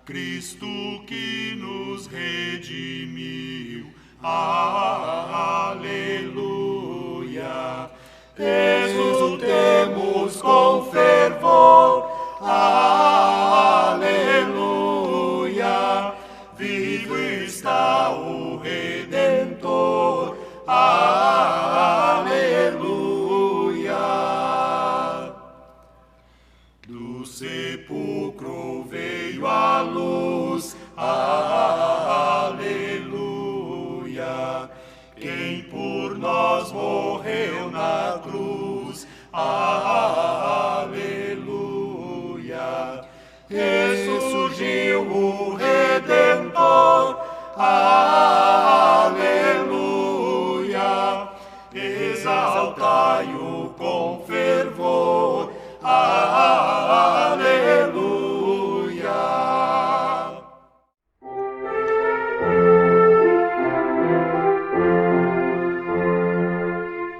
Cristo que nos redimiu. Aleluia. Exultemos com fervor. Aleluia. Vivo está o Redentor. Aleluia. Do sepulcro veio a luz. Aleluia. Quem por nós morreu na cruz. Aleluia. Ressurgiu o Redentor. Aleluia. Exaltai-o com fervor. Aleluia.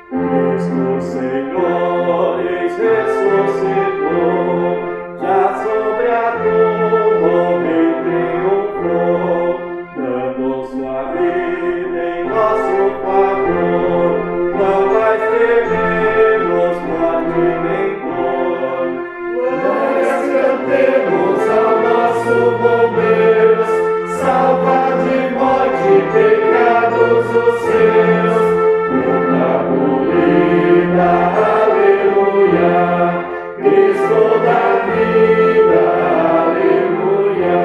Cristo Senhor, eis ressuscitou, já sobre a tumba o Rei triunfou, dando sua vida em nosso favor. Não mais tememos morte nem dor. Glórias cantemos ao nosso bom Deus, salva de morte e pecados os seus. Abolida, aleluia, Cristo da vida, aleluia.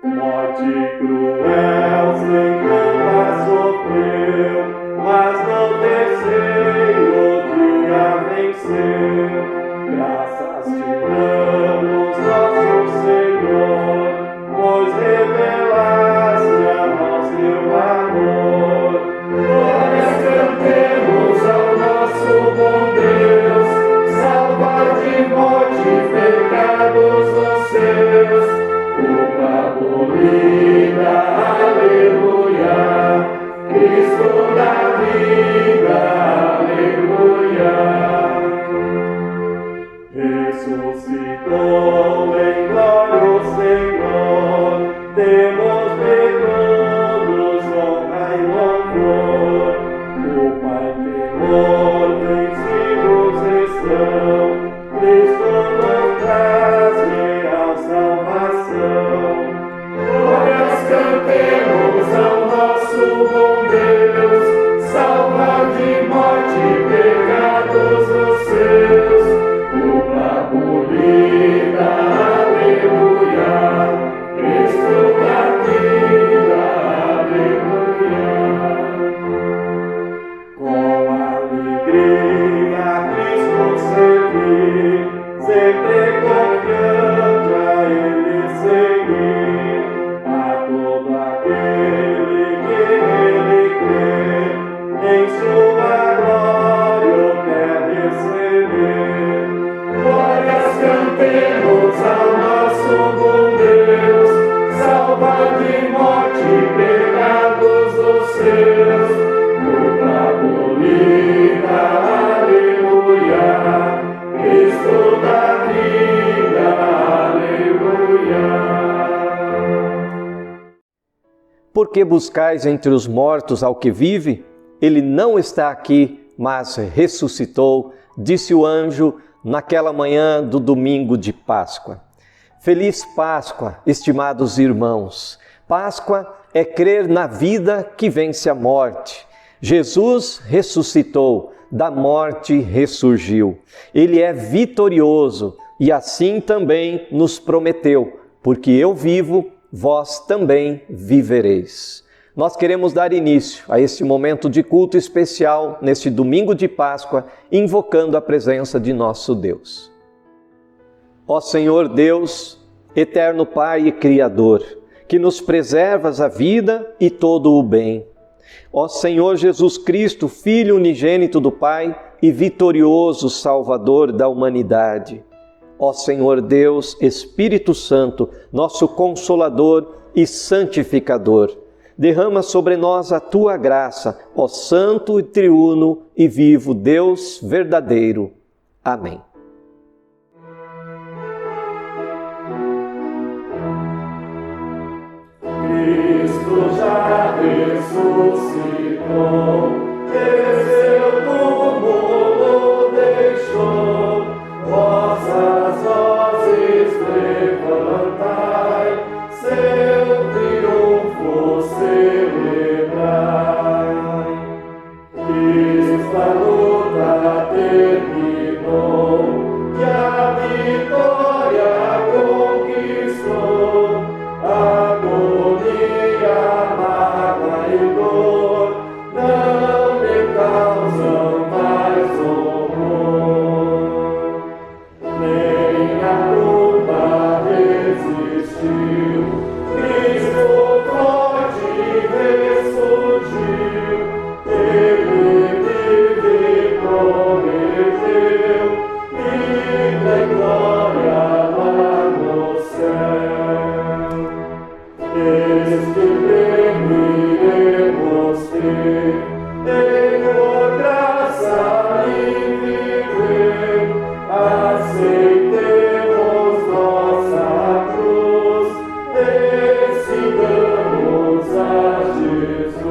Morte cruel, sem culpa sofreu, mas no terceiro dia venceu. Graças te damos, nosso Senhor, pois revelaste a nós teu amor. Glórias cantemos ao nosso bom Deus, salva de morte e pecados os seus. Culpa abolida, aleluia, Cristo da vida, aleluia. Ressuscitou em glória o Senhor, temos de todos honra e louvor. O Pai temor vencidos estão, Cristo nos traz real salvação. Glórias cantemos ao nosso bom Deus, salva de morte e pecados os seus. Culpa abolida, aleluia, Cristo da vida, aleluia. Com alegria Cristo servir, sempre confiante a Ele seguir. A todo aquele que nele crê, em sua glória o quer receber. Glórias cantemos ao nosso bom Deus, salva de morte e pecados os seus. Culpa abolida, aleluia, Cristo da vida, aleluia. Por que buscais entre os mortos ao que vive? Ele não está aqui, mas ressuscitou, disse o anjo naquela manhã do domingo de Páscoa. Feliz Páscoa, estimados irmãos. Páscoa é crer na vida que vence a morte. Jesus ressuscitou, da morte ressurgiu. Ele é vitorioso e assim também nos prometeu, porque eu vivo, vós também vivereis. Nós queremos dar início a este momento de culto especial, neste domingo de Páscoa, invocando a presença de nosso Deus. Ó Senhor Deus, eterno Pai e Criador, que nos preservas a vida e todo o bem. Ó Senhor Jesus Cristo, Filho unigênito do Pai e vitorioso Salvador da humanidade. Ó Senhor Deus, Espírito Santo, nosso Consolador e Santificador, derrama sobre nós a Tua graça, ó Santo e Triuno e vivo Deus verdadeiro. Amém. Nossa luta terminou e a vitória conquistou. Agonia, mágoa e dor não lhe causam mais horror. Nem a tumba resistiu, Cristo forte ressurgiu. Ele vive, prometeu, e tem glória lá no céu. Este prêmio iremos ter, em por graça e viver. Aceitemos nossa cruz e sigamos a Jesus.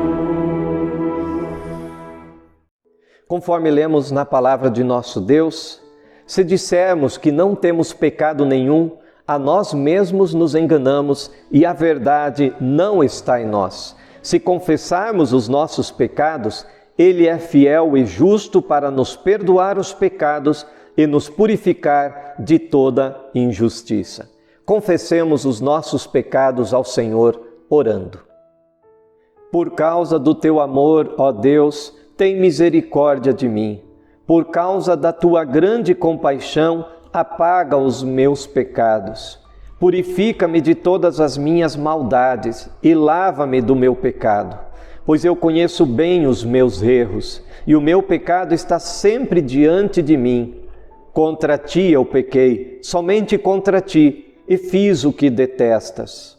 Conforme lemos na palavra de nosso Deus, se dissermos que não temos pecado nenhum, a nós mesmos nos enganamos e a verdade não está em nós. Se confessarmos os nossos pecados, Ele é fiel e justo para nos perdoar os pecados e nos purificar de toda injustiça. Confessemos os nossos pecados ao Senhor, orando. Por causa do Teu amor, ó Deus, tem misericórdia de mim. Por causa da Tua grande compaixão, apaga os meus pecados. Purifica-me de todas as minhas maldades e lava-me do meu pecado, pois eu conheço bem os meus erros e o meu pecado está sempre diante de mim. Contra Ti eu pequei, somente contra Ti, e fiz o que detestas.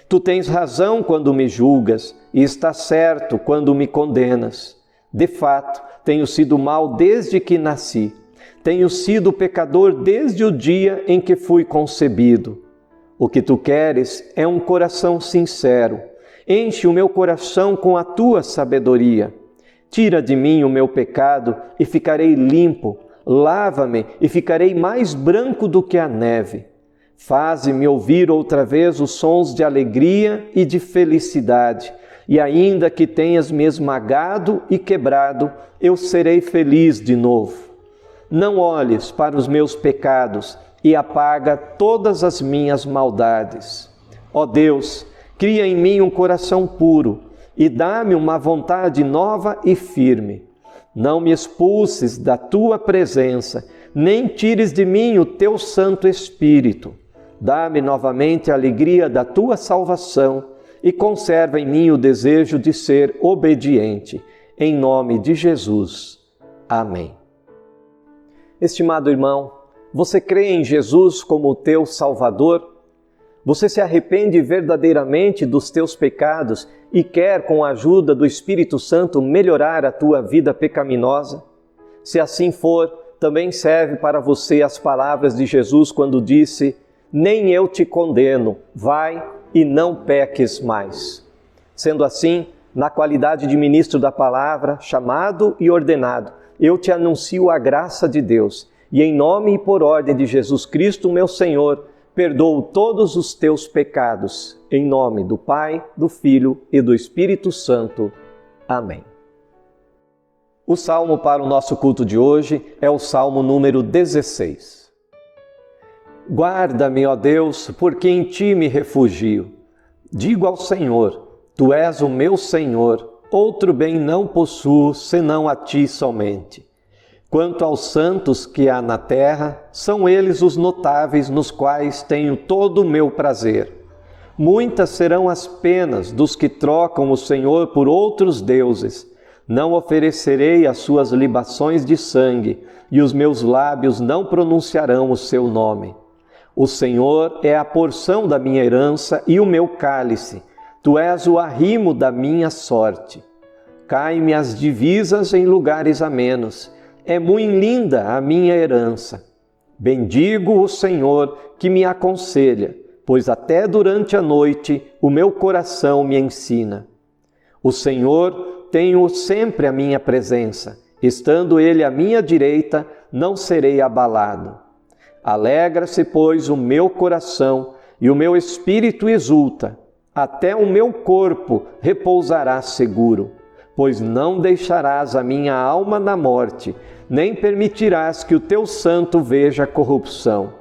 Tu tens razão quando me julgas e estás certo quando me condenas. De fato, tenho sido mau desde que nasci. Tenho sido pecador desde o dia em que fui concebido. O que Tu queres é um coração sincero. Enche o meu coração com a Tua sabedoria. Tira de mim o meu pecado e ficarei limpo. Lava-me e ficarei mais branco do que a neve. Faze-me ouvir outra vez os sons de alegria e de felicidade. E ainda que tenhas me esmagado e quebrado, eu serei feliz de novo. Não olhes para os meus pecados e apaga todas as minhas maldades. Ó Deus, cria em mim um coração puro e dá-me uma vontade nova e firme. Não me expulses da Tua presença, nem tires de mim o Teu Santo Espírito. Dá-me novamente a alegria da Tua salvação e conserva em mim o desejo de ser obediente. Em nome de Jesus. Amém. Estimado irmão, você crê em Jesus como o teu Salvador? Você se arrepende verdadeiramente dos teus pecados e quer, com a ajuda do Espírito Santo, melhorar a tua vida pecaminosa? Se assim for, também serve para você as palavras de Jesus quando disse: nem eu te condeno, vai e não peques mais. Sendo assim, na qualidade de ministro da palavra, chamado e ordenado, eu te anuncio a graça de Deus e em nome e por ordem de Jesus Cristo, meu Senhor, perdoo todos os teus pecados. Em nome do Pai, do Filho e do Espírito Santo. Amém. O salmo para o nosso culto de hoje é o salmo número 16. Guarda-me, ó Deus, porque em Ti me refugio. Digo ao Senhor, Tu és o meu Senhor. Outro bem não possuo, senão a Ti somente. Quanto aos santos que há na terra, são eles os notáveis nos quais tenho todo o meu prazer. Muitas serão as penas dos que trocam o Senhor por outros deuses. Não oferecerei as suas libações de sangue, e os meus lábios não pronunciarão o seu nome. O Senhor é a porção da minha herança e o meu cálice. Tu és o arrimo da minha sorte. Caem-me as divisas em lugares amenos. É muito linda a minha herança. Bendigo o Senhor que me aconselha, pois até durante a noite o meu coração me ensina. O Senhor tem sempre à minha presença. Estando Ele à minha direita, não serei abalado. Alegra-se, pois, o meu coração e o meu espírito exulta. Até o meu corpo repousará seguro, pois não deixarás a minha alma na morte, nem permitirás que o teu santo veja a corrupção.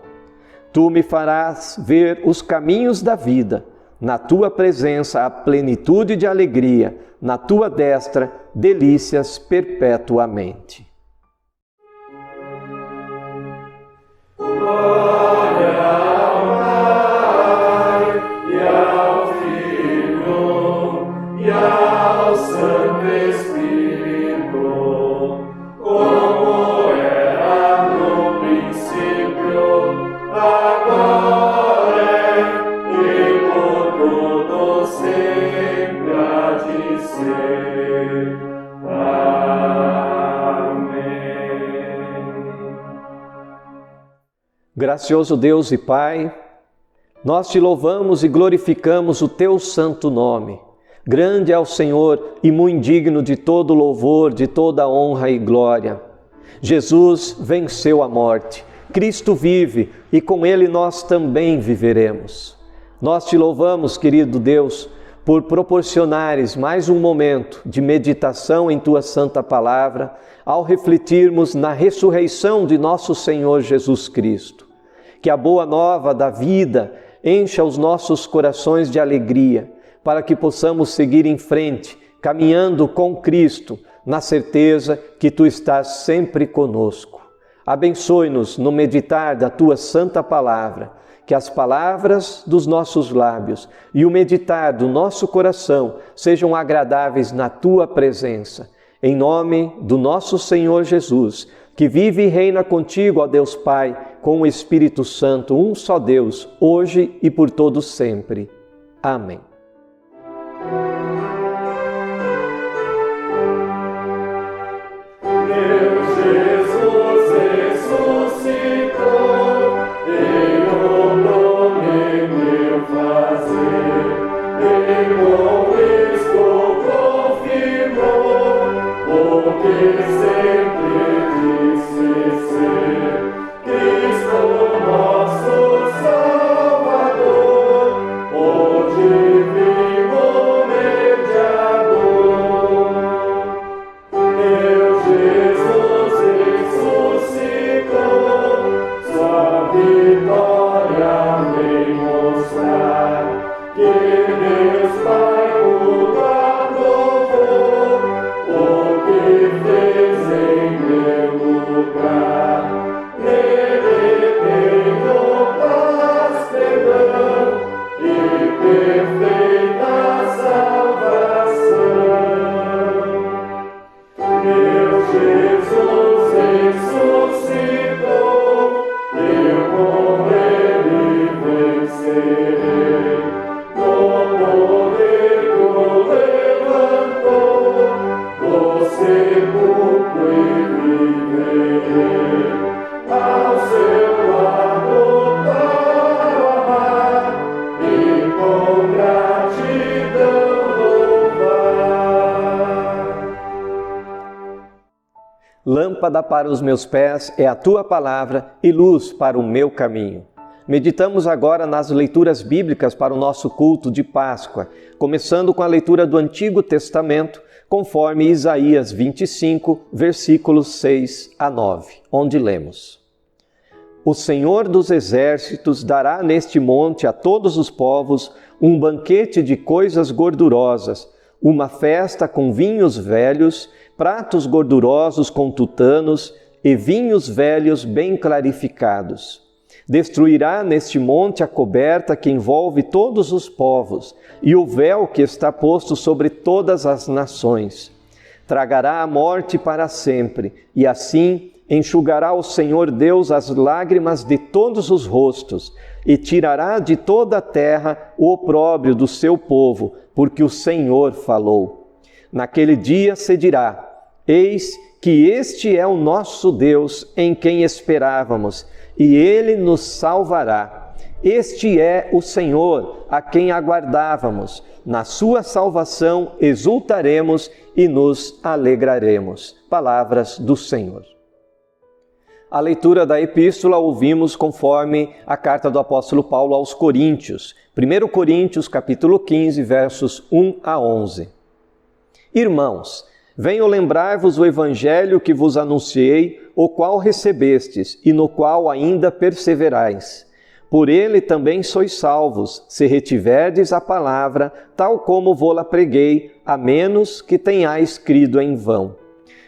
Tu me farás ver os caminhos da vida, na tua presença a plenitude de alegria, na tua destra delícias perpetuamente. Glória ao Pai, e ao Filho, e ao Santo Espírito, como era no princípio, agora e por todo sempre há de ser. Amém. Gracioso Deus e Pai, nós te louvamos e glorificamos o teu santo nome. Grande é o Senhor e muito digno de todo louvor, de toda honra e glória. Jesus venceu a morte, Cristo vive e com Ele nós também viveremos. Nós te louvamos, querido Deus, por proporcionares mais um momento de meditação em Tua Santa Palavra, ao refletirmos na ressurreição de nosso Senhor Jesus Cristo. Que a boa nova da vida encha os nossos corações de alegria, para que possamos seguir em frente, caminhando com Cristo, na certeza que Tu estás sempre conosco. Abençoe-nos no meditar da Tua Santa Palavra, que as palavras dos nossos lábios e o meditar do nosso coração sejam agradáveis na Tua presença. Em nome do nosso Senhor Jesus, que vive e reina contigo, ó Deus Pai, com o Espírito Santo, um só Deus, hoje e por todo sempre. Amém. Meu Jesus ressuscitou, em o nome meu fazer, e com isto confirmou o que sempre disse ser, Cristo nosso Salvador, o divino mediador. Meu Jesus ressuscitou, sua vitória vem mostrar, que Deus Pai tudo aprovou, o que fez em meu lugar. Nele tenho paz, perdão e perfeita salvação. Meu Jesus ressuscitou, eu com Ele vencerei. No poder que o levantou, do sepulcro e viverei. Ao seu lado para amar e com gratidão louvar. Lâmpada para os meus pés é a Tua palavra e luz para o meu caminho. Meditamos agora nas leituras bíblicas para o nosso culto de Páscoa, começando com a leitura do Antigo Testamento, conforme Isaías 25, versículos 6 a 9, onde lemos: O Senhor dos Exércitos dará neste monte a todos os povos um banquete de coisas gordurosas, uma festa com vinhos velhos, pratos gordurosos com tutanos e vinhos velhos bem clarificados. Destruirá neste monte a coberta que envolve todos os povos e o véu que está posto sobre todas as nações. Tragará a morte para sempre e assim enxugará o Senhor Deus as lágrimas de todos os rostos e tirará de toda a terra o opróbrio do seu povo, porque o Senhor falou. Naquele dia se dirá: Eis que este é o nosso Deus em quem esperávamos, e Ele nos salvará. Este é o Senhor a quem aguardávamos. Na sua salvação exultaremos e nos alegraremos. Palavras do Senhor. A leitura da epístola ouvimos conforme a carta do apóstolo Paulo aos Coríntios. 1 Coríntios, capítulo 15, versos 1 a 11. Irmãos, venho lembrar-vos o evangelho que vos anunciei, o qual recebestes e no qual ainda perseverais. Por ele também sois salvos, se retiverdes a palavra, tal como vô-la preguei, a menos que tenhais crido em vão.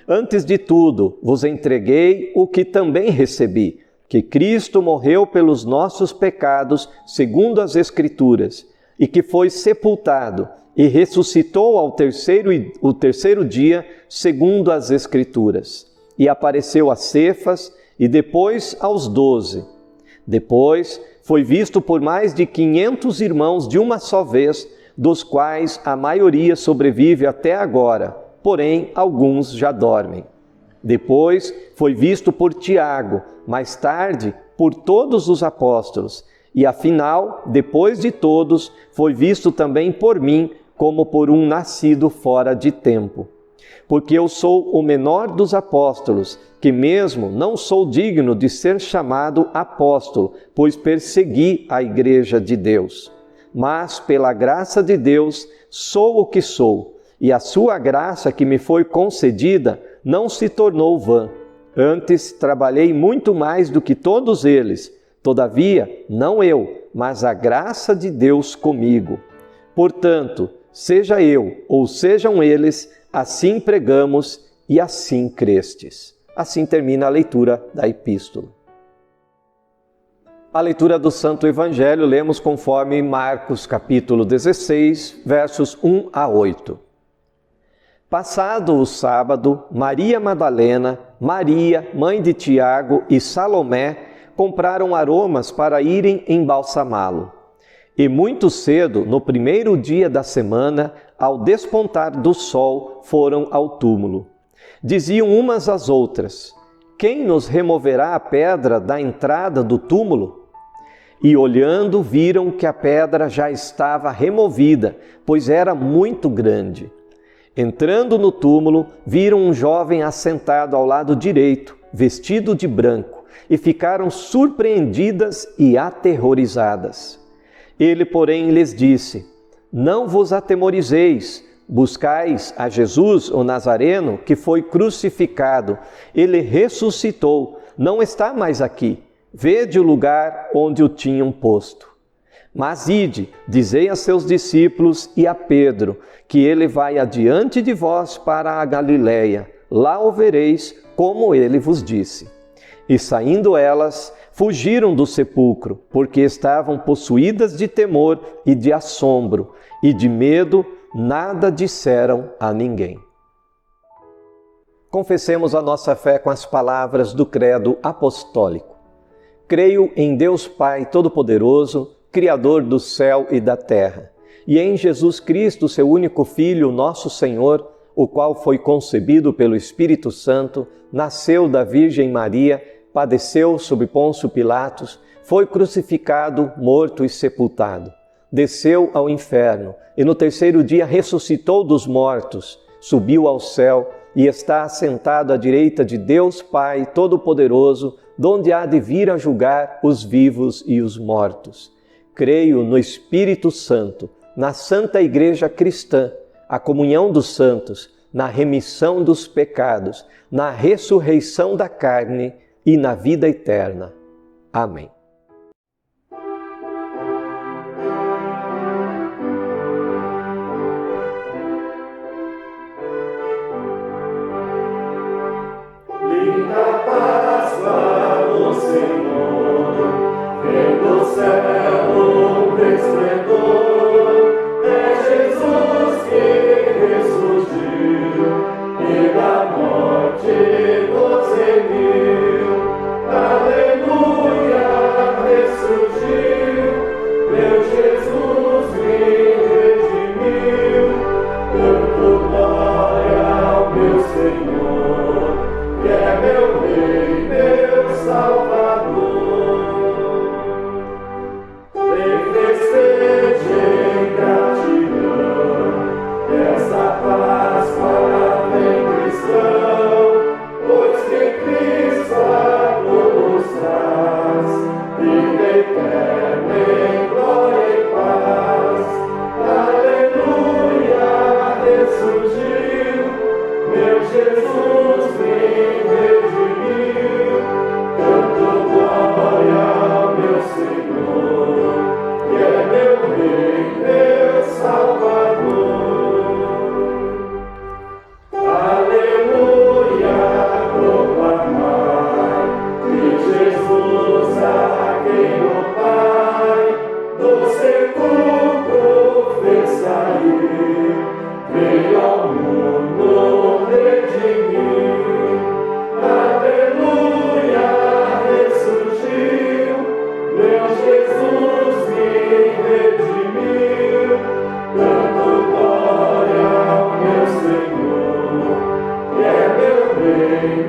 Antes de tudo, vos entreguei o que também recebi, que Cristo morreu pelos nossos pecados, segundo as Escrituras, e que foi sepultado e ressuscitou o terceiro dia, segundo as Escrituras. E apareceu a Cefas e depois aos 12. Depois foi visto por mais de 500 irmãos de uma só vez, dos quais a maioria sobrevive até agora, porém alguns já dormem. Depois foi visto por Tiago, mais tarde por todos os apóstolos, e afinal, depois de todos, foi visto também por mim, como por um nascido fora de tempo. Porque eu sou o menor dos apóstolos, que mesmo não sou digno de ser chamado apóstolo, pois persegui a igreja de Deus. Mas, pela graça de Deus, sou o que sou, e a sua graça que me foi concedida não se tornou vã. Antes, trabalhei muito mais do que todos eles. Todavia, não eu, mas a graça de Deus comigo. Portanto, seja eu ou sejam eles, assim pregamos e assim crestes. Assim termina a leitura da epístola. A leitura do Santo Evangelho lemos conforme Marcos capítulo 16, versos 1 a 8. Passado o sábado, Maria Madalena, Maria, mãe de Tiago e Salomé compraram aromas para irem embalsamá-lo. E muito cedo, no primeiro dia da semana, ao despontar do sol, foram ao túmulo. Diziam umas às outras: quem nos removerá a pedra da entrada do túmulo? E olhando, viram que a pedra já estava removida, pois era muito grande. Entrando no túmulo, viram um jovem assentado ao lado direito, vestido de branco, e ficaram surpreendidas e aterrorizadas. Ele, porém, lhes disse: não vos atemorizeis, buscais a Jesus, o Nazareno, que foi crucificado. Ele ressuscitou, não está mais aqui. Vede o lugar onde o tinham posto. Mas ide, dizei a seus discípulos e a Pedro, que ele vai adiante de vós para a Galiléia. Lá o vereis, como ele vos disse. E saindo elas, fugiram do sepulcro, porque estavam possuídas de temor e de assombro, e de medo nada disseram a ninguém. Confessemos a nossa fé com as palavras do Credo Apostólico. Creio em Deus Pai Todo-Poderoso, Criador do céu e da terra, e em Jesus Cristo, seu único Filho, nosso Senhor, o qual foi concebido pelo Espírito Santo, nasceu da Virgem Maria, padeceu sob Pôncio Pilatos, foi crucificado, morto e sepultado. Desceu ao inferno e no terceiro dia ressuscitou dos mortos, subiu ao céu e está assentado à direita de Deus Pai Todo-Poderoso, donde há de vir a julgar os vivos e os mortos. Creio no Espírito Santo, na Santa Igreja Cristã, a comunhão dos santos, na remissão dos pecados, na ressurreição da carne e na vida eterna. Amém. Linda Páscoa do Senhor, vem do céu um resplendor, é Jesus que ressurgiu e da morte nos remiu. Aleluia,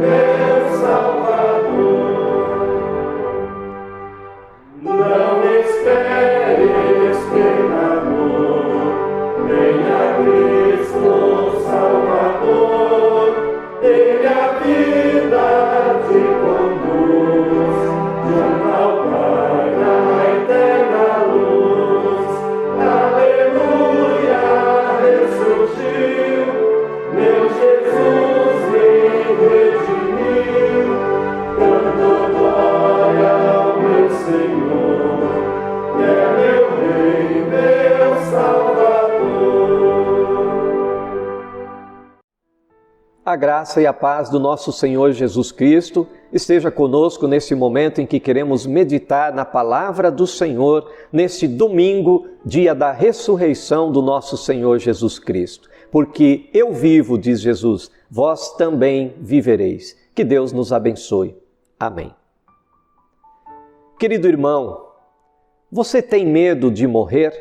meu Salvador. Não esperes, pecador, venha Cristo Salvador. Ele a vida te conduz junto ao Pai na eterna luz. Aleluia, ressurgiu, meu Jesus me redimiu. Canto glória ao meu Senhor, que é meu Rei, meu Salvador. A graça e a paz do nosso Senhor Jesus Cristo esteja conosco nesse momento em que queremos meditar na palavra do Senhor, neste domingo, dia da ressurreição do nosso Senhor Jesus Cristo. Porque eu vivo, diz Jesus, vós também vivereis. Que Deus nos abençoe. Amém. Querido irmão, você tem medo de morrer?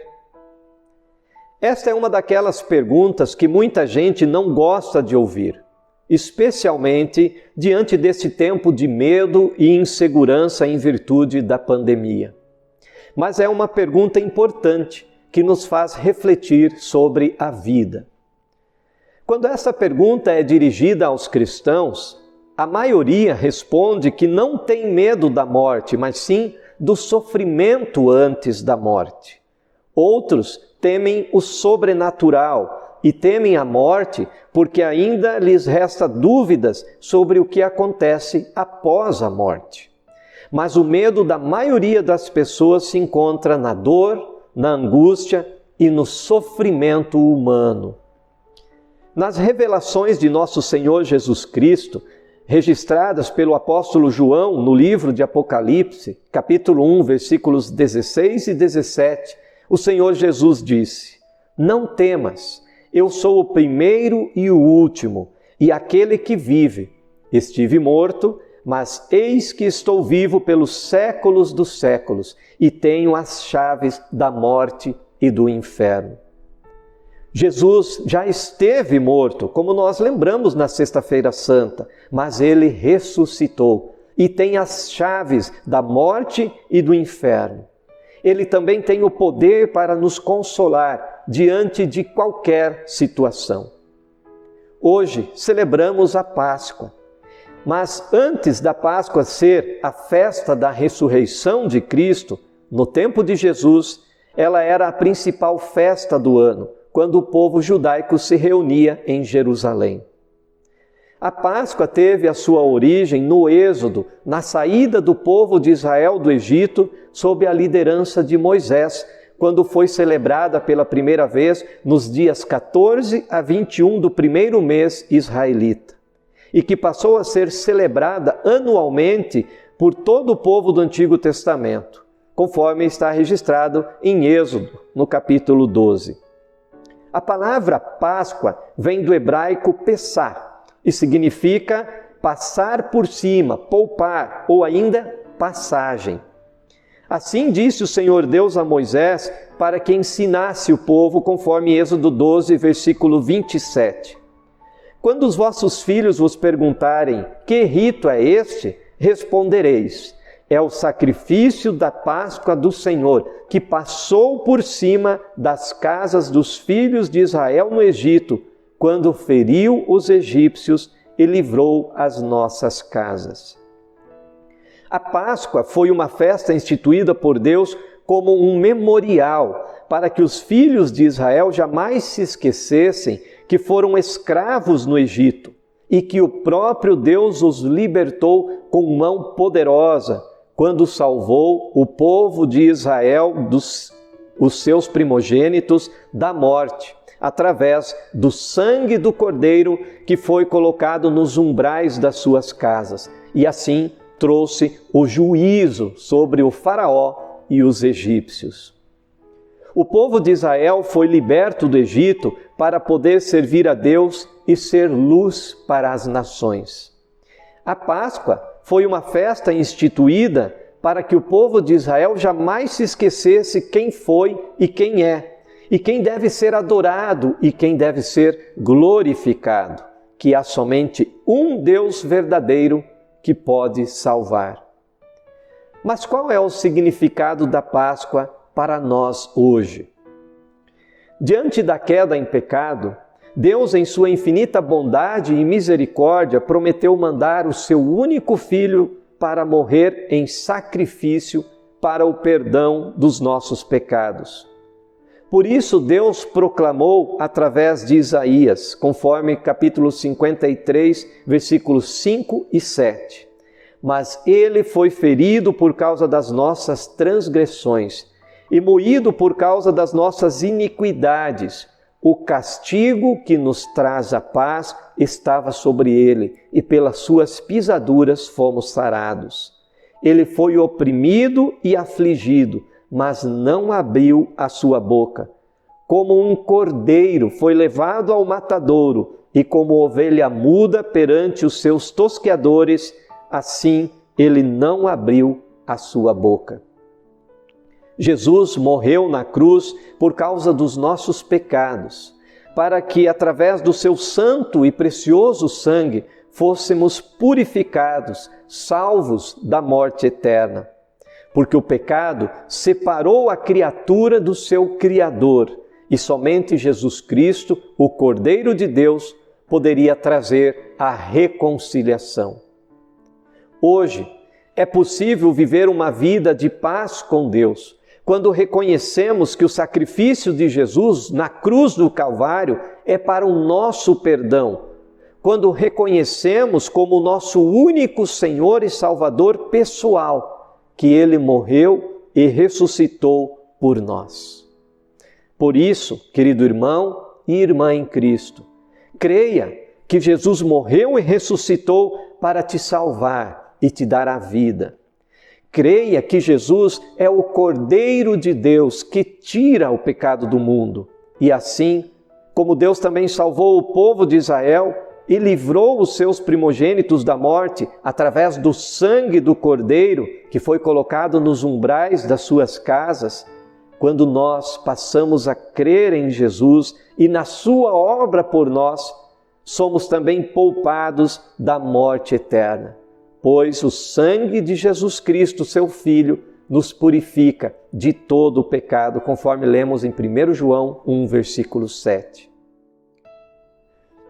Esta é uma daquelas perguntas que muita gente não gosta de ouvir, especialmente diante desse tempo de medo e insegurança em virtude da pandemia. Mas é uma pergunta importante que nos faz refletir sobre a vida. Quando essa pergunta é dirigida aos cristãos, a maioria responde que não tem medo da morte, mas sim do sofrimento antes da morte. Outros temem o sobrenatural e temem a morte porque ainda lhes resta dúvidas sobre o que acontece após a morte. Mas o medo da maioria das pessoas se encontra na dor, na angústia e no sofrimento humano. Nas revelações de nosso Senhor Jesus Cristo, registradas pelo apóstolo João no livro de Apocalipse, capítulo 1, versículos 16 e 17, o Senhor Jesus disse: Não temas, eu sou o primeiro e o último, e aquele que vive. Estive morto, mas eis que estou vivo pelos séculos dos séculos, e tenho as chaves da morte e do inferno. Jesus já esteve morto, como nós lembramos na Sexta-feira Santa, mas ele ressuscitou e tem as chaves da morte e do inferno. Ele também tem o poder para nos consolar diante de qualquer situação. Hoje celebramos a Páscoa, mas antes da Páscoa ser a festa da ressurreição de Cristo, no tempo de Jesus, ela era a principal festa do ano, quando o povo judaico se reunia em Jerusalém. A Páscoa teve a sua origem no Êxodo, na saída do povo de Israel do Egito, sob a liderança de Moisés, quando foi celebrada pela primeira vez nos dias 14 a 21 do primeiro mês israelita, e que passou a ser celebrada anualmente por todo o povo do Antigo Testamento, conforme está registrado em Êxodo, no capítulo 12. A palavra Páscoa vem do hebraico Pessah e significa passar por cima, poupar ou ainda passagem. Assim disse o Senhor Deus a Moisés para que ensinasse o povo conforme Êxodo 12, versículo 27. Quando os vossos filhos vos perguntarem que rito é este, respondereis: é o sacrifício da Páscoa do Senhor, que passou por cima das casas dos filhos de Israel no Egito, quando feriu os egípcios e livrou as nossas casas. A Páscoa foi uma festa instituída por Deus como um memorial para que os filhos de Israel jamais se esquecessem que foram escravos no Egito e que o próprio Deus os libertou com mão poderosa, quando salvou o povo de Israel os seus primogênitos da morte, através do sangue do Cordeiro que foi colocado nos umbrais das suas casas, e assim trouxe o juízo sobre o faraó e os egípcios. O povo de Israel foi liberto do Egito para poder servir a Deus e ser luz para as nações. A Páscoa foi uma festa instituída para que o povo de Israel jamais se esquecesse quem foi e quem é, e quem deve ser adorado e quem deve ser glorificado, que há somente um Deus verdadeiro que pode salvar. Mas qual é o significado da Páscoa para nós hoje? Diante da queda em pecado, Deus, em sua infinita bondade e misericórdia, prometeu mandar o seu único Filho para morrer em sacrifício para o perdão dos nossos pecados. Por isso, Deus proclamou através de Isaías, conforme capítulo 53, versículos 5 e 7. Mas ele foi ferido por causa das nossas transgressões e moído por causa das nossas iniquidades. O castigo que nos traz a paz estava sobre ele, e pelas suas pisaduras fomos sarados. Ele foi oprimido e afligido, mas não abriu a sua boca. Como um cordeiro foi levado ao matadouro, e como ovelha muda perante os seus tosqueadores, assim ele não abriu a sua boca. Jesus morreu na cruz por causa dos nossos pecados, para que, através do seu santo e precioso sangue, fôssemos purificados, salvos da morte eterna. Porque o pecado separou a criatura do seu Criador, e somente Jesus Cristo, o Cordeiro de Deus, poderia trazer a reconciliação. Hoje, é possível viver uma vida de paz com Deus, quando reconhecemos que o sacrifício de Jesus na cruz do Calvário é para o nosso perdão, quando reconhecemos como nosso único Senhor e Salvador pessoal, que Ele morreu e ressuscitou por nós. Por isso, querido irmão e irmã em Cristo, creia que Jesus morreu e ressuscitou para te salvar e te dar a vida. Creia que Jesus é o Cordeiro de Deus que tira o pecado do mundo. E assim, como Deus também salvou o povo de Israel e livrou os seus primogênitos da morte através do sangue do Cordeiro que foi colocado nos umbrais das suas casas, quando nós passamos a crer em Jesus e na sua obra por nós, somos também poupados da morte eterna. Pois o sangue de Jesus Cristo, seu Filho, nos purifica de todo o pecado, conforme lemos em 1 João 1, versículo 7.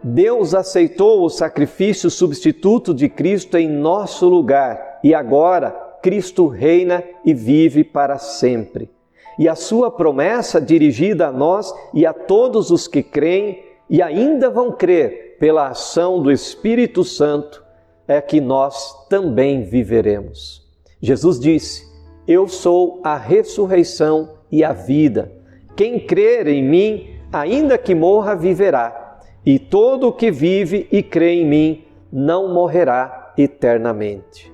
Deus aceitou o sacrifício substituto de Cristo em nosso lugar, e agora Cristo reina e vive para sempre. E a sua promessa dirigida a nós e a todos os que creem e ainda vão crer pela ação do Espírito Santo, é que nós também viveremos. Jesus disse: eu sou a ressurreição e a vida. Quem crer em mim, ainda que morra, viverá. E todo o que vive e crê em mim, não morrerá eternamente.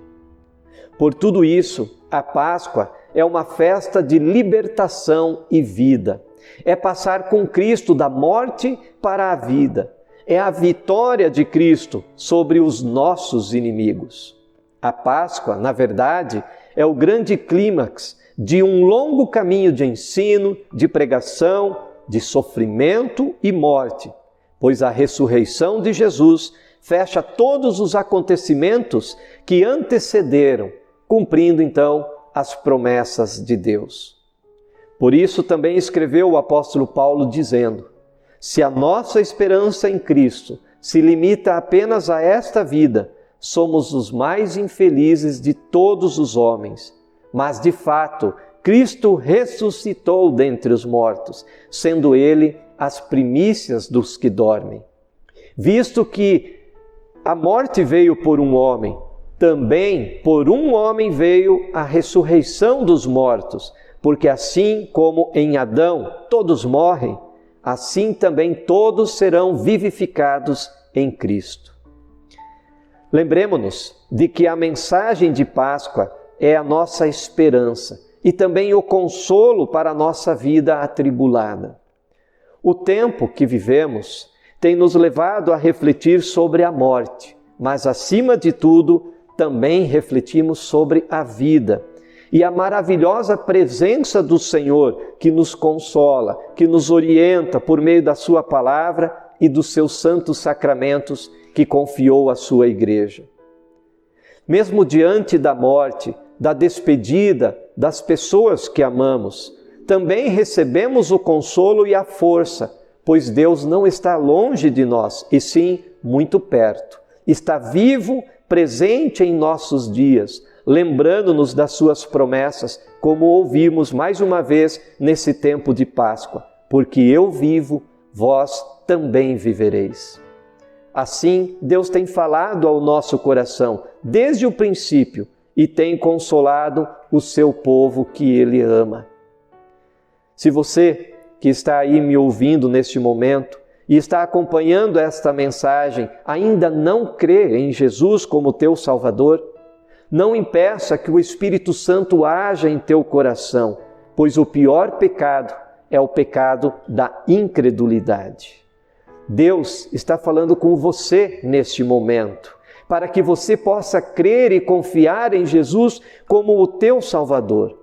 Por tudo isso, a Páscoa é uma festa de libertação e vida. É passar com Cristo da morte para a vida. É a vitória de Cristo sobre os nossos inimigos. A Páscoa, na verdade, é o grande clímax de um longo caminho de ensino, de pregação, de sofrimento e morte, pois a ressurreição de Jesus fecha todos os acontecimentos que antecederam, cumprindo então as promessas de Deus. Por isso também escreveu o apóstolo Paulo dizendo: se a nossa esperança em Cristo se limita apenas a esta vida, somos os mais infelizes de todos os homens. Mas, de fato, Cristo ressuscitou dentre os mortos, sendo Ele as primícias dos que dormem. Visto que a morte veio por um homem, também por um homem veio a ressurreição dos mortos, porque assim como em Adão todos morrem, assim também todos serão vivificados em Cristo. Lembremos-nos de que a mensagem de Páscoa é a nossa esperança e também o consolo para a nossa vida atribulada. O tempo que vivemos tem nos levado a refletir sobre a morte, mas acima de tudo, também refletimos sobre a vida e a maravilhosa presença do Senhor que nos consola, que nos orienta por meio da sua palavra e dos seus santos sacramentos que confiou à sua igreja. Mesmo diante da morte, da despedida das pessoas que amamos, também recebemos o consolo e a força, pois Deus não está longe de nós, e sim muito perto. Está vivo, presente em nossos dias, lembrando-nos das suas promessas, como ouvimos mais uma vez nesse tempo de Páscoa. Porque eu vivo, vós também vivereis. Assim, Deus tem falado ao nosso coração desde o princípio e tem consolado o seu povo que Ele ama. Se você que está aí me ouvindo neste momento e está acompanhando esta mensagem ainda não crê em Jesus como teu Salvador, não impeça que o Espírito Santo haja em teu coração, pois o pior pecado é o pecado da incredulidade. Deus está falando com você neste momento, para que você possa crer e confiar em Jesus como o teu Salvador.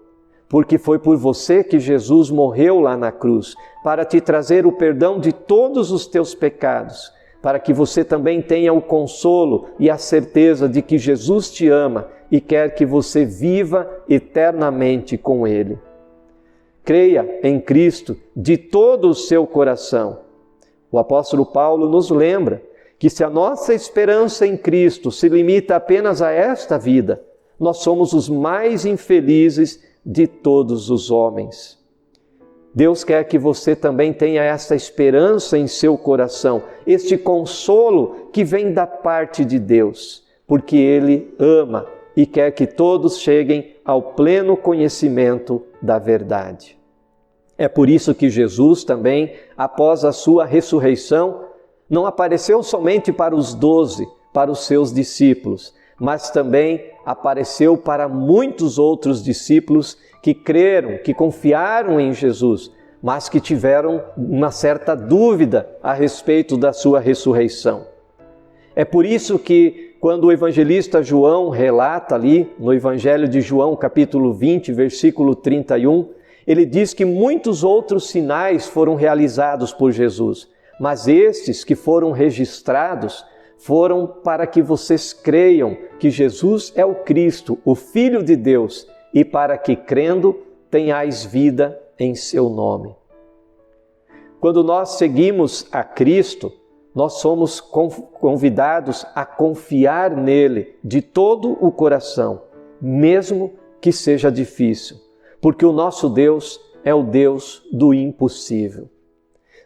Porque foi por você que Jesus morreu lá na cruz, para te trazer o perdão de todos os teus pecados, para que você também tenha o consolo e a certeza de que Jesus te ama e quer que você viva eternamente com Ele. Creia em Cristo de todo o seu coração. O apóstolo Paulo nos lembra que se a nossa esperança em Cristo se limita apenas a esta vida, nós somos os mais infelizes de todos os homens. Deus quer que você também tenha essa esperança em seu coração, este consolo que vem da parte de Deus, porque Ele ama e quer que todos cheguem ao pleno conhecimento da verdade. É por isso que Jesus também, após a sua ressurreição, não apareceu somente para os 12, para os seus discípulos, mas também apareceu para muitos outros discípulos que creram, que confiaram em Jesus, mas que tiveram uma certa dúvida a respeito da sua ressurreição. É por isso que quando o evangelista João relata ali no Evangelho de João, capítulo 20, versículo 31, ele diz que muitos outros sinais foram realizados por Jesus, mas estes que foram registrados foram para que vocês creiam que Jesus é o Cristo, o Filho de Deus, e para que, crendo, tenhais vida em seu nome. Quando nós seguimos a Cristo, nós somos convidados a confiar nele de todo o coração, mesmo que seja difícil, porque o nosso Deus é o Deus do impossível.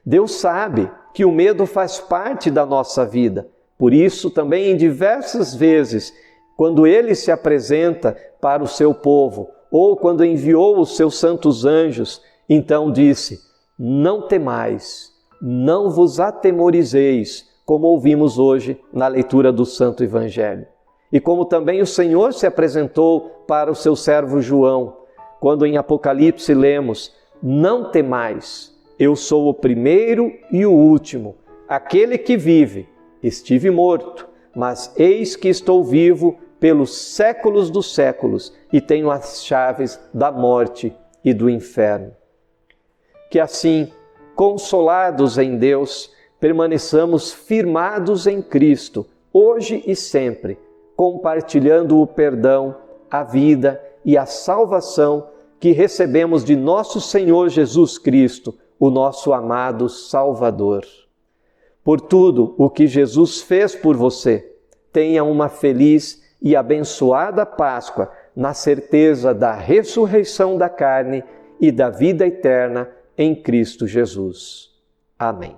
Deus sabe que o medo faz parte da nossa vida. Por isso, também em diversas vezes, quando Ele se apresenta para o seu povo, ou quando enviou os seus santos anjos, então disse: não temais, não vos atemorizeis, como ouvimos hoje na leitura do Santo Evangelho. E como também o Senhor se apresentou para o seu servo João, quando em Apocalipse lemos: não temais, eu sou o primeiro e o último, aquele que vive. Estive morto, mas eis que estou vivo pelos séculos dos séculos e tenho as chaves da morte e do inferno. Que assim, consolados em Deus, permaneçamos firmados em Cristo, hoje e sempre, compartilhando o perdão, a vida e a salvação que recebemos de nosso Senhor Jesus Cristo, o nosso amado Salvador. Por tudo o que Jesus fez por você, tenha uma feliz e abençoada Páscoa, na certeza da ressurreição da carne e da vida eterna em Cristo Jesus. Amém.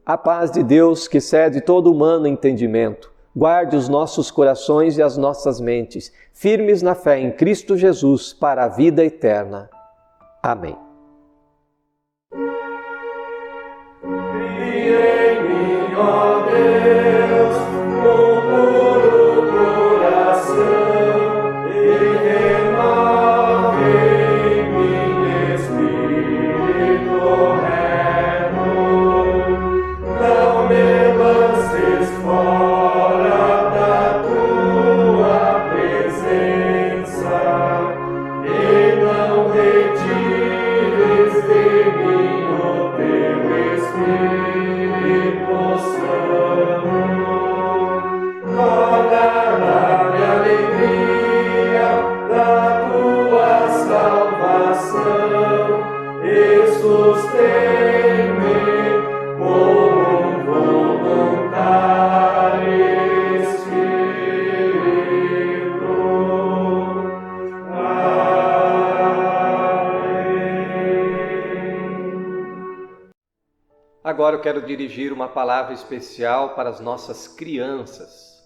A paz de Deus, que excede todo humano entendimento, guarde os nossos corações e as nossas mentes, firmes na fé em Cristo Jesus, para a vida eterna. Amém. Ó Deus, com puro coração, e renove em mim espírito reto. Não me lances fora da tua presença, e não retires de mim o teu Espírito Santo. Agora eu quero dirigir uma palavra especial para as nossas crianças.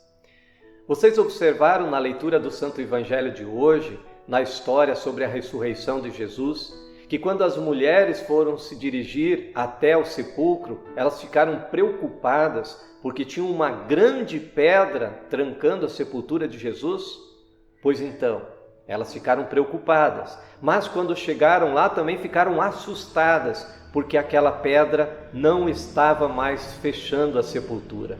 Vocês observaram na leitura do Santo Evangelho de hoje, na história sobre a ressurreição de Jesus, que quando as mulheres foram se dirigir até o sepulcro, elas ficaram preocupadas porque tinha uma grande pedra trancando a sepultura de Jesus? Pois então, elas ficaram preocupadas, mas quando chegaram lá também ficaram assustadas, porque aquela pedra não estava mais fechando a sepultura.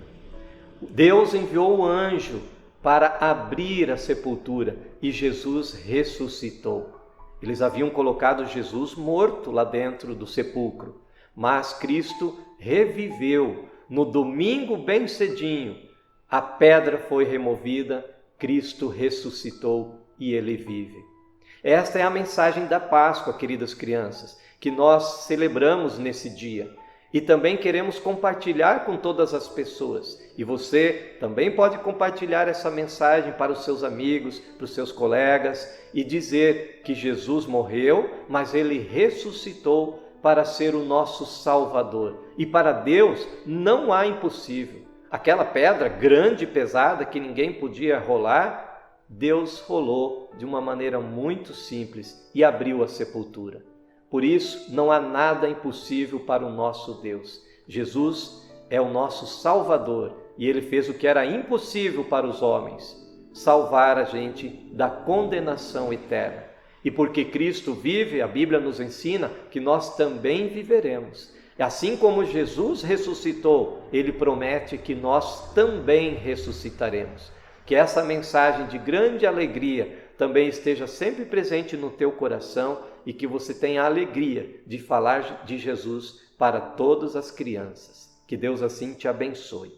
Deus enviou o anjo para abrir a sepultura e Jesus ressuscitou. Eles haviam colocado Jesus morto lá dentro do sepulcro, mas Cristo reviveu. No domingo bem cedinho, a pedra foi removida, Cristo ressuscitou e Ele vive. Esta é a mensagem da Páscoa, queridas crianças, que nós celebramos nesse dia. E também queremos compartilhar com todas as pessoas. E você também pode compartilhar essa mensagem para os seus amigos, para os seus colegas e dizer que Jesus morreu, mas Ele ressuscitou para ser o nosso Salvador. E para Deus não há impossível. Aquela pedra grande e pesada que ninguém podia rolar, Deus rolou de uma maneira muito simples e abriu a sepultura. Por isso, não há nada impossível para o nosso Deus. Jesus é o nosso Salvador e Ele fez o que era impossível para os homens, salvar a gente da condenação eterna. E porque Cristo vive, a Bíblia nos ensina que nós também viveremos. Assim como Jesus ressuscitou, Ele promete que nós também ressuscitaremos. Que essa mensagem de grande alegria também esteja sempre presente no teu coração e que você tenha a alegria de falar de Jesus para todas as crianças. Que Deus assim te abençoe.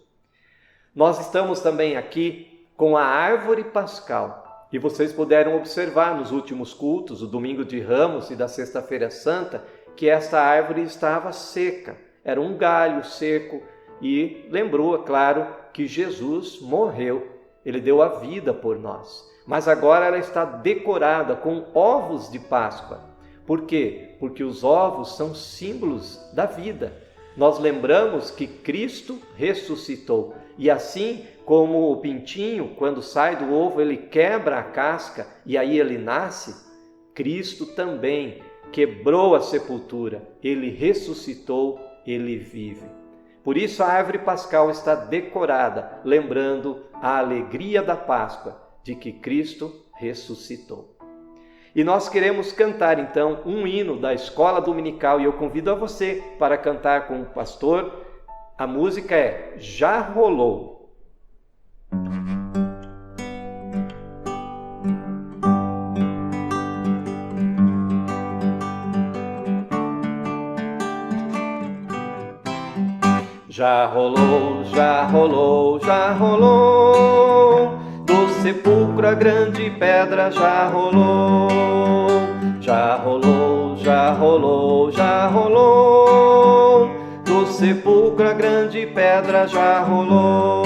Nós estamos também aqui com a árvore pascal e vocês puderam observar nos últimos cultos, o domingo de Ramos e da Sexta-feira Santa, que esta árvore estava seca, era um galho seco e lembrou, é claro, que Jesus morreu, Ele deu a vida por nós. Mas agora ela está decorada com ovos de Páscoa. Por quê? Porque os ovos são símbolos da vida. Nós lembramos que Cristo ressuscitou. E assim como o pintinho, quando sai do ovo, ele quebra a casca e aí ele nasce, Cristo também quebrou a sepultura. Ele ressuscitou, Ele vive. Por isso a árvore pascal está decorada, lembrando a alegria da Páscoa, de que Cristo ressuscitou. E nós queremos cantar então um hino da Escola Dominical e eu convido a você para cantar com o pastor. A música é Já Rolou. Já rolou, já rolou, já rolou, do sepulcro a grande pedra já rolou. Já rolou, já rolou, já rolou, do sepulcro a grande pedra já rolou.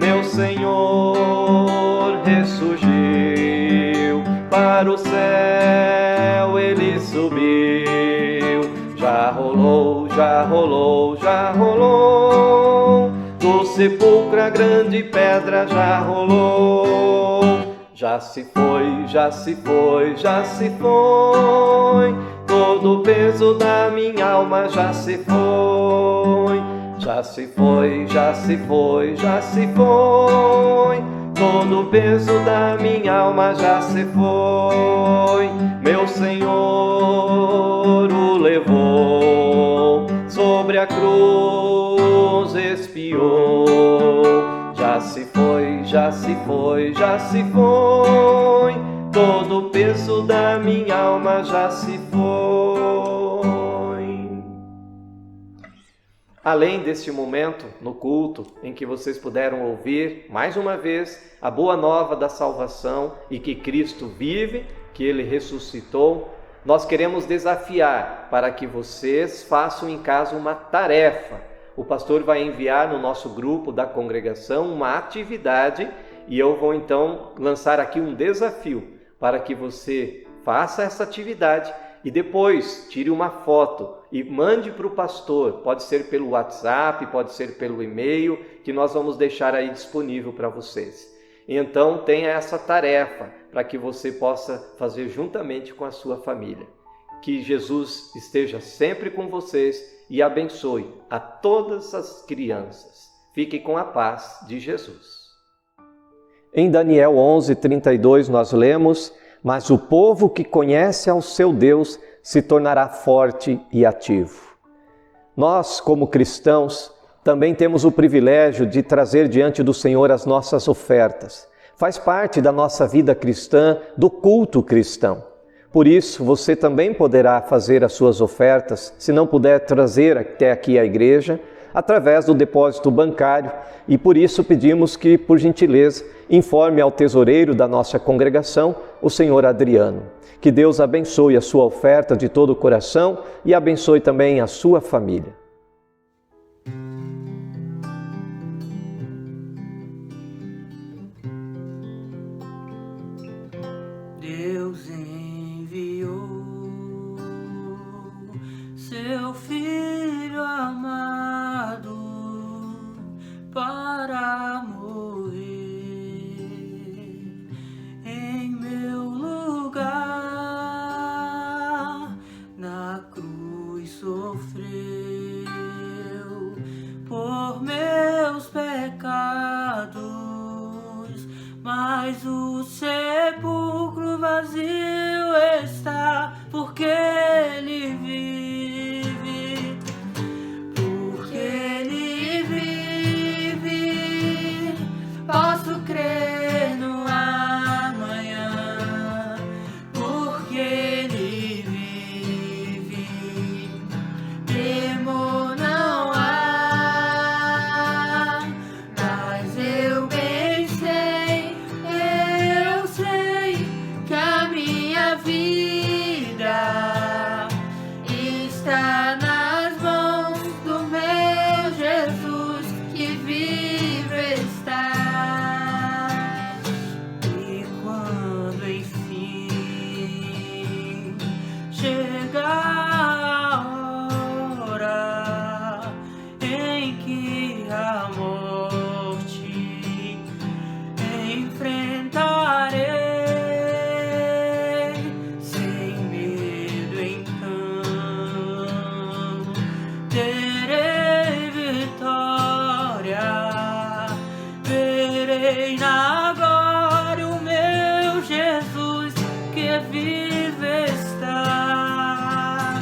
Meu Senhor ressurgiu, para o céu Ele subiu. Já rolou, já rolou, já rolou, do sepulcro a grande pedra já rolou. Já se foi, já se foi, já se foi, todo o peso da minha alma já se foi. Já se foi, já se foi, já se foi, todo o peso da minha alma já se foi. Meu Senhor o levou, sobre a cruz expiou. Já se foi, já se foi, já se foi, todo o peso da minha alma já se foi. Além deste momento no culto em que vocês puderam ouvir mais uma vez a boa nova da salvação e que Cristo vive, que Ele ressuscitou, nós queremos desafiar para que vocês façam em casa uma tarefa. O pastor vai enviar no nosso grupo da congregação uma atividade e eu vou então lançar aqui um desafio para que você faça essa atividade e depois tire uma foto e mande para o pastor. Pode ser pelo WhatsApp, pode ser pelo e-mail, que nós vamos deixar aí disponível para vocês. Então tenha essa tarefa para que você possa fazer juntamente com a sua família. Que Jesus esteja sempre com vocês e abençoe a todas as crianças. Fiquem com a paz de Jesus. Em Daniel 11:32 nós lemos: mas o povo que conhece ao seu Deus se tornará forte e ativo. Nós, como cristãos, também temos o privilégio de trazer diante do Senhor as nossas ofertas. Faz parte da nossa vida cristã, do culto cristão. Por isso, você também poderá fazer as suas ofertas, se não puder trazer até aqui à igreja, através do depósito bancário, e por isso pedimos que, por gentileza, informe ao tesoureiro da nossa congregação, o senhor Adriano. Que Deus abençoe a sua oferta de todo o coração e abençoe também a sua família. Deus enviou seu Filho amado para morrer em meu lugar. Na cruz sofreu por meus pecados, mas o sepulcro vazio está, porque Ele vive, porque Ele vive. Posso crer no amanhã, porque Ele vive. Temor não há, mas eu bem sei que a minha vida está nas mãos do meu Jesus, que vive está. E quando enfim chegar a hora em que a morte enfrentarei, sem medo então terei vitória. Verei na glória o meu Jesus, que vive está,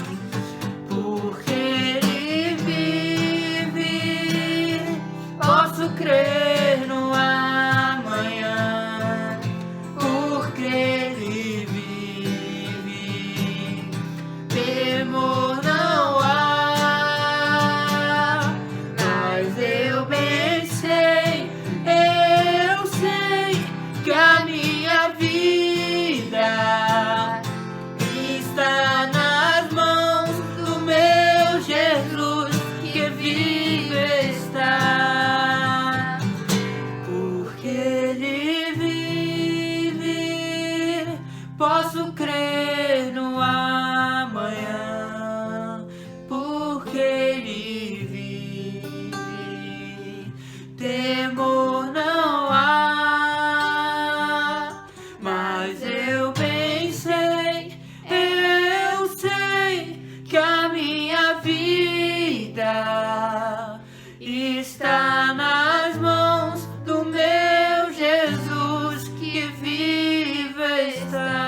porque Ele vive. Posso crer no amanhã, porque Ele vive. Temor não há, mas eu bem sei que a minha vida está nas mãos do meu Jesus, que vive está, porque Ele vive. Posso crer no amanhã, porque Ele vive. Temor não há, mas eu bem sei que a minha vida está nas mãos do meu Jesus, que vive está.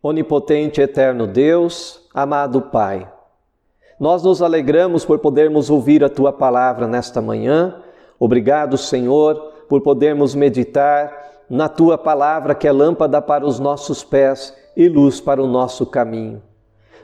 Onipotente e eterno Deus, amado Pai, nós nos alegramos por podermos ouvir a Tua palavra nesta manhã. Obrigado, Senhor, por podermos meditar na Tua palavra, que é lâmpada para os nossos pés e luz para o nosso caminho.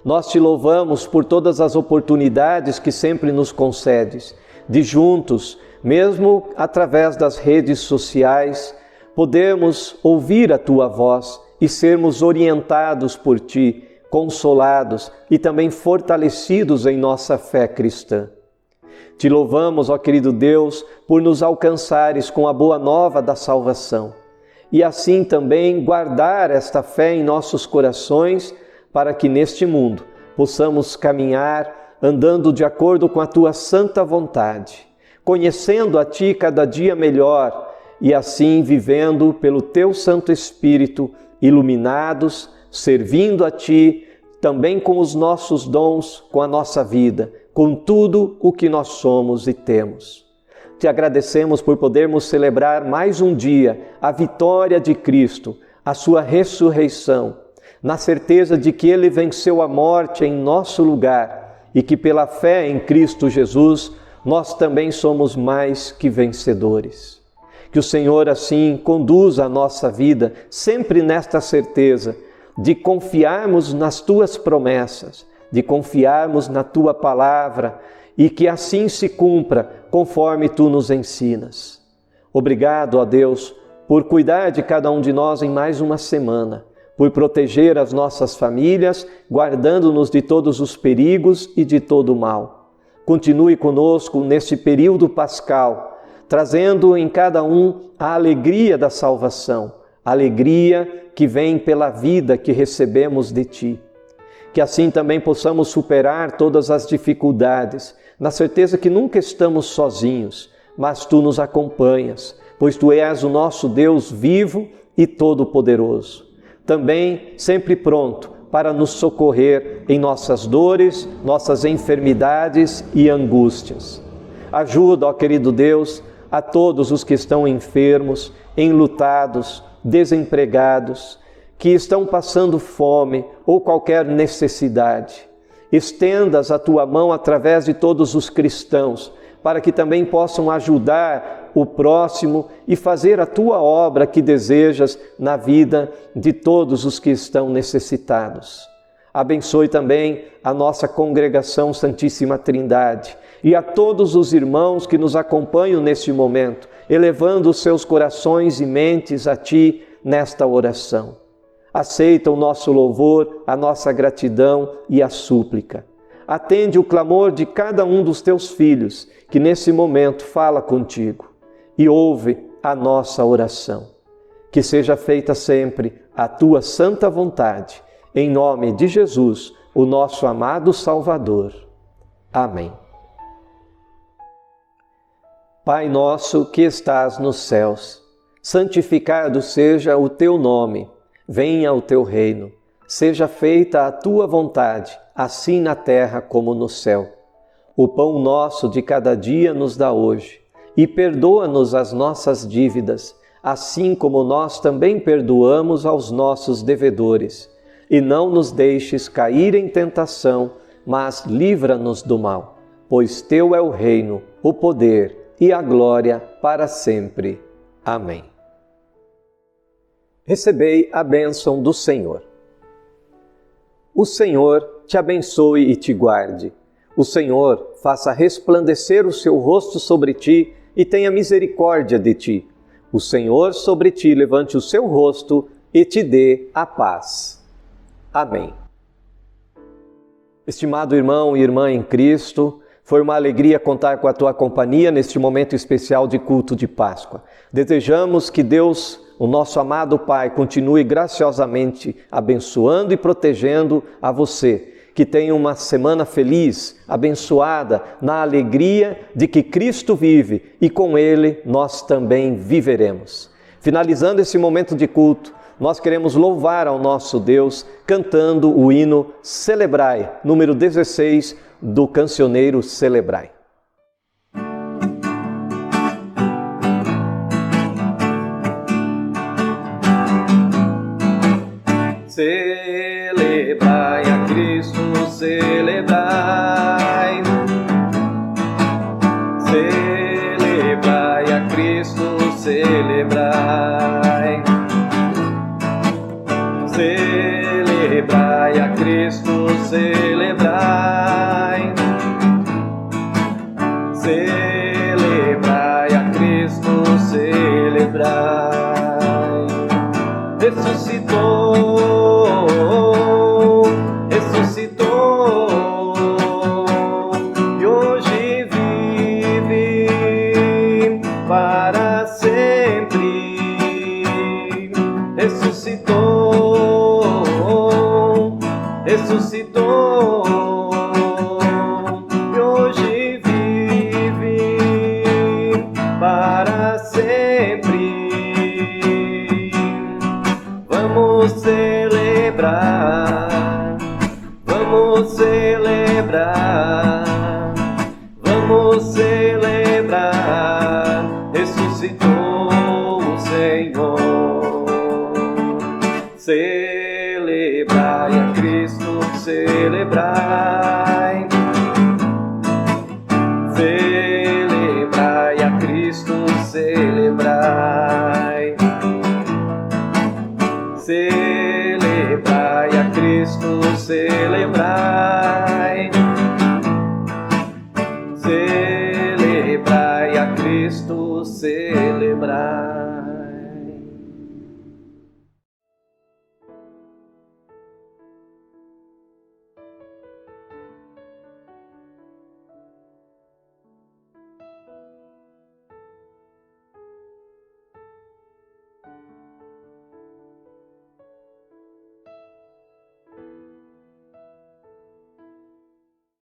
Nós Te louvamos por todas as oportunidades que sempre nos concedes, de juntos, mesmo através das redes sociais, podermos ouvir a Tua voz e sermos orientados por Ti, consolados e também fortalecidos em nossa fé cristã. Te louvamos, ó querido Deus, por nos alcançares com a boa nova da salvação e assim também guardar esta fé em nossos corações para que neste mundo possamos caminhar andando de acordo com a Tua santa vontade, conhecendo a Ti cada dia melhor e assim vivendo pelo Teu Santo Espírito, iluminados, servindo a Ti também com os nossos dons, com a nossa vida, com tudo o que nós somos e temos. Te agradecemos por podermos celebrar mais um dia a vitória de Cristo, a sua ressurreição, na certeza de que Ele venceu a morte em nosso lugar e que pela fé em Cristo Jesus nós também somos mais que vencedores. Que o Senhor assim conduza a nossa vida sempre nesta certeza de confiarmos nas Tuas promessas, de confiarmos na Tua palavra e que assim se cumpra conforme Tu nos ensinas. Obrigado, ó Deus, por cuidar de cada um de nós em mais uma semana, por proteger as nossas famílias, guardando-nos de todos os perigos e de todo o mal. Continue conosco neste período pascal, trazendo em cada um a alegria da salvação, a alegria que vem pela vida que recebemos de Ti. Que assim também possamos superar todas as dificuldades, na certeza que nunca estamos sozinhos, mas Tu nos acompanhas, pois Tu és o nosso Deus vivo e todo-poderoso. Também sempre pronto para nos socorrer em nossas dores, nossas enfermidades e angústias. Ajuda, ó querido Deus, a todos os que estão enfermos, enlutados, desempregados, que estão passando fome ou qualquer necessidade. Estendas a Tua mão através de todos os cristãos, para que também possam ajudar o próximo e fazer a Tua obra que desejas na vida de todos os que estão necessitados. Abençoe também a nossa congregação Santíssima Trindade e a todos os irmãos que nos acompanham neste momento, elevando os seus corações e mentes a Ti nesta oração. Aceita o nosso louvor, a nossa gratidão e a súplica. Atende o clamor de cada um dos Teus filhos, que nesse momento fala contigo, e ouve a nossa oração. Que seja feita sempre a Tua santa vontade, em nome de Jesus, o nosso amado Salvador. Amém. Pai nosso que estás nos céus, santificado seja o Teu nome. Venha o Teu reino, seja feita a Tua vontade, assim na terra como no céu. O pão nosso de cada dia nos dá hoje, e perdoa-nos as nossas dívidas, assim como nós também perdoamos aos nossos devedores. E não nos deixes cair em tentação, mas livra-nos do mal, pois Teu é o reino, o poder e a glória para sempre. Amém. Recebei a bênção do Senhor. O Senhor te abençoe e te guarde. O Senhor faça resplandecer o seu rosto sobre ti e tenha misericórdia de ti. O Senhor sobre ti levante o seu rosto e te dê a paz. Amém. Estimado irmão e irmã em Cristo, foi uma alegria contar com a tua companhia neste momento especial de culto de Páscoa. Desejamos que Deus, o nosso amado Pai, continue graciosamente abençoando e protegendo a você. Que tenha uma semana feliz, abençoada, na alegria de que Cristo vive e com Ele nós também viveremos. Finalizando esse momento de culto, nós queremos louvar ao nosso Deus cantando o hino Celebrai, número 16 do cancioneiro Celebrai. Celebrai a Cristo, celebrai. Celebrai a Cristo, celebrai. Celebrai a Cristo, celebrai. Celebrai a Cristo, celebrai. Ressuscitou, ressuscitou, e hoje vive. ressuscitou e hoje vive para sempre. Vamos celebrar, vamos celebrar, vamos celebrar, ressuscitou o Senhor. Celebrai a Cristo, celebrai. Celebrai a Cristo, celebrai. Celebrai a Cristo, celebrai. Celebrai a Cristo, celebrai.